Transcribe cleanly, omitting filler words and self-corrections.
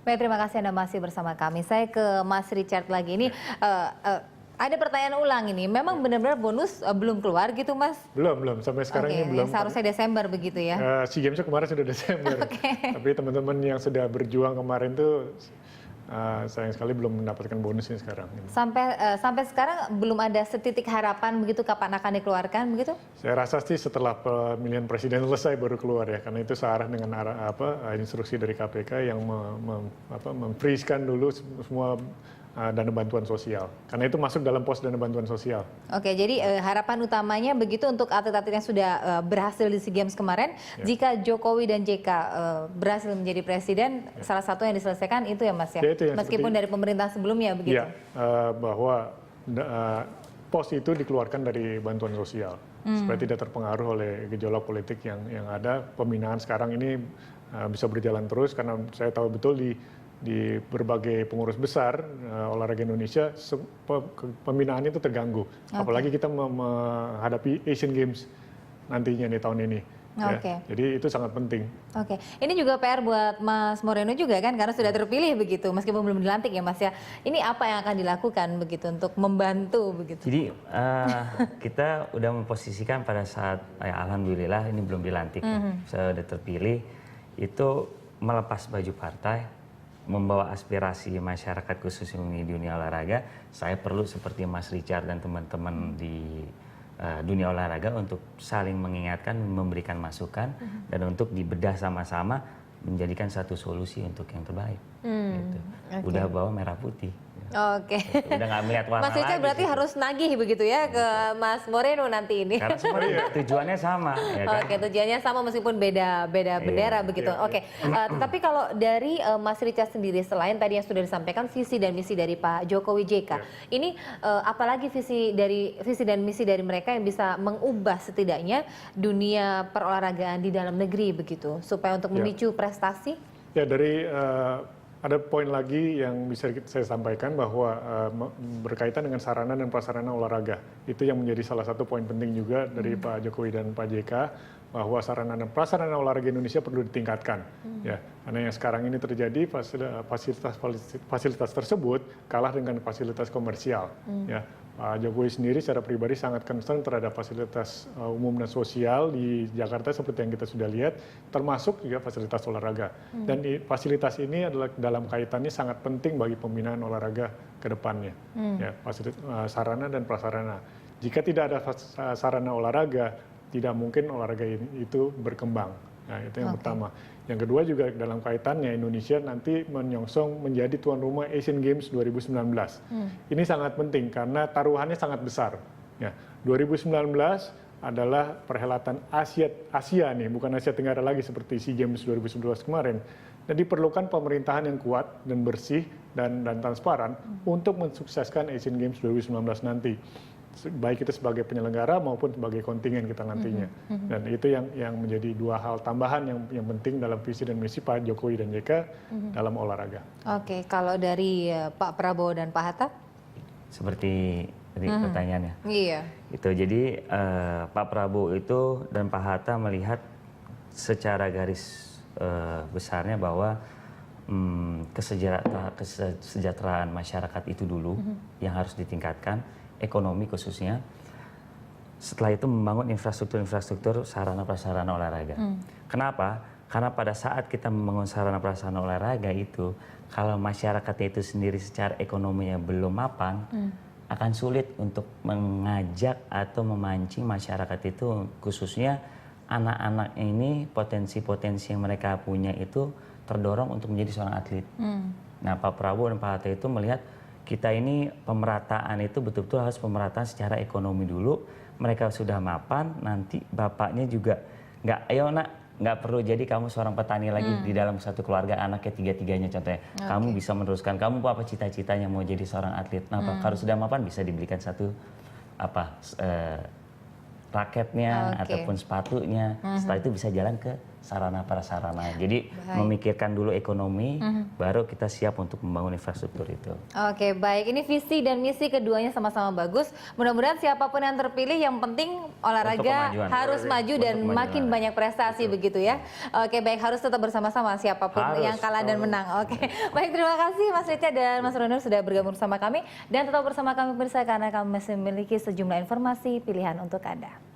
Baik, terima kasih Anda masih bersama kami. Saya ke Mas Richard lagi. Ini ada pertanyaan ulang ini. Memang benar-benar bonus belum keluar gitu, Mas? Belum. Sampai sekarang ini belum. Seharusnya Desember begitu ya? SEA Games kemarin sudah Desember. Tapi teman-teman yang sudah berjuang kemarin tuh sayang sekali belum mendapatkan bonusnya sekarang. Sampai sekarang belum ada setitik harapan begitu kapan akan dikeluarkan begitu? Saya rasa sih setelah pemilihan presiden selesai baru keluar ya, karena itu searah dengan instruksi dari KPK yang memfreeze-kan dulu semua dana bantuan sosial. Karena itu masuk dalam pos dana bantuan sosial. Oke, jadi harapan utamanya begitu untuk atlet-atlet yang sudah berhasil di SEA Games kemarin, jika Jokowi dan JK berhasil menjadi presiden, salah satu yang diselesaikan itu ya Mas ya? Meskipun dari pemerintah sebelumnya begitu? Iya, bahwa pos itu dikeluarkan dari bantuan sosial. Supaya tidak terpengaruh oleh gejolak politik yang ada. Pembinaan sekarang ini bisa berjalan terus, karena saya tahu betul di berbagai pengurus besar olahraga Indonesia pembinaan itu terganggu. Apalagi kita menghadapi Asian Games nantinya nih tahun ini. Ya, jadi itu sangat penting. Ini juga PR buat Mas Moreno juga kan, karena sudah terpilih begitu, meskipun belum dilantik ya Mas ya. Ini apa yang akan dilakukan begitu untuk membantu begitu? Jadi kita udah memposisikan pada saat alhamdulillah ini belum dilantik, saya udah terpilih, itu melepas baju partai, membawa aspirasi masyarakat khususnya di dunia olahraga. Saya perlu seperti Mas Richard dan teman-teman di dunia olahraga untuk saling mengingatkan, memberikan masukan, dan untuk dibedah sama-sama menjadikan satu solusi untuk yang terbaik. Gitu. Udah bawa merah putih. Udah nggak melihat warna Mas Richard lagi, berarti harus nagih begitu ya ke Mas Moreno nanti ini. Karena semua tujuannya sama. Ya kan? Tujuannya sama meskipun beda bendera begitu. Tapi kalau dari Mas Richard sendiri, selain tadi yang sudah disampaikan visi dan misi dari Pak Jokowi JK, ini apalagi visi dan misi dari mereka yang bisa mengubah setidaknya dunia perolahragaan di dalam negeri begitu, supaya untuk memicu prestasi? Ya, dari ada poin lagi yang bisa saya sampaikan bahwa berkaitan dengan sarana dan prasarana olahraga. Itu yang menjadi salah satu poin penting juga dari Pak Jokowi dan Pak JK, bahwa sarana dan prasarana olahraga Indonesia perlu ditingkatkan. Ya, karena yang sekarang ini terjadi fasilitas tersebut kalah dengan fasilitas komersial. Ya, Pak Jokowi sendiri secara pribadi sangat concern terhadap fasilitas umum dan sosial di Jakarta seperti yang kita sudah lihat, termasuk juga fasilitas olahraga. Dan fasilitas ini adalah dalam kaitannya sangat penting bagi pembinaan olahraga ke depannya. Ya, sarana dan prasarana. Jika tidak ada sarana olahraga, tidak mungkin olahraga itu berkembang. Nah, itu yang pertama. Yang kedua juga dalam kaitannya Indonesia nanti menyongsong menjadi tuan rumah Asian Games 2019. Ini sangat penting karena taruhannya sangat besar. Ya, 2019 adalah perhelatan Asia nih, bukan Asia Tenggara lagi seperti SEA Games 2011 kemarin. Jadi diperlukan pemerintahan yang kuat dan bersih dan transparan untuk mensukseskan Asian Games 2019 nanti. Baik itu sebagai penyelenggara maupun sebagai kontingen kita nantinya. Dan itu yang menjadi dua hal tambahan yang penting dalam visi dan misi Pak Jokowi dan JK dalam olahraga. Kalau dari Pak Prabowo dan Pak Hatta? Seperti tadi pertanyaannya. Iya. Itu jadi Pak Prabowo itu dan Pak Hatta melihat secara garis besarnya bahwa kesejahteraan masyarakat itu dulu yang harus ditingkatkan, ekonomi khususnya. Setelah itu membangun infrastruktur sarana prasarana olahraga. Kenapa? Karena pada saat kita membangun sarana prasarana olahraga itu, kalau masyarakatnya itu sendiri secara ekonominya belum mapan, akan sulit untuk mengajak atau memancing masyarakat itu, khususnya anak-anak ini potensi-potensi yang mereka punya itu terdorong untuk menjadi seorang atlet. Nah, Pak Prabowo dan Pak Hatta itu melihat kita ini pemerataan itu betul-betul harus pemerataan secara ekonomi dulu. Mereka sudah mapan, nanti bapaknya juga nggak perlu jadi kamu seorang petani lagi di dalam satu keluarga, anaknya tiga-tiganya contohnya. Kamu bisa meneruskan, kamu apa cita-citanya mau jadi seorang atlet. Nah, kalau sudah mapan bisa dibelikan satu raketnya ataupun sepatunya. Setelah itu bisa jalan ke sarana prasarana. Jadi memikirkan dulu ekonomi, baru kita siap untuk membangun infrastruktur itu. Oke, baik. Ini visi dan misi keduanya sama-sama bagus. Mudah-mudahan siapapun yang terpilih, yang penting olahraga harus maju dan makin banyak prestasi begitu ya. Oke, baik, harus tetap bersama-sama siapapun yang kalah dan menang. Oke, baik, terima kasih Mas Richa dan Mas Ronur sudah bergabung bersama kami dan tetap bersama kami pemirsa karena kami masih memiliki sejumlah informasi pilihan untuk Anda.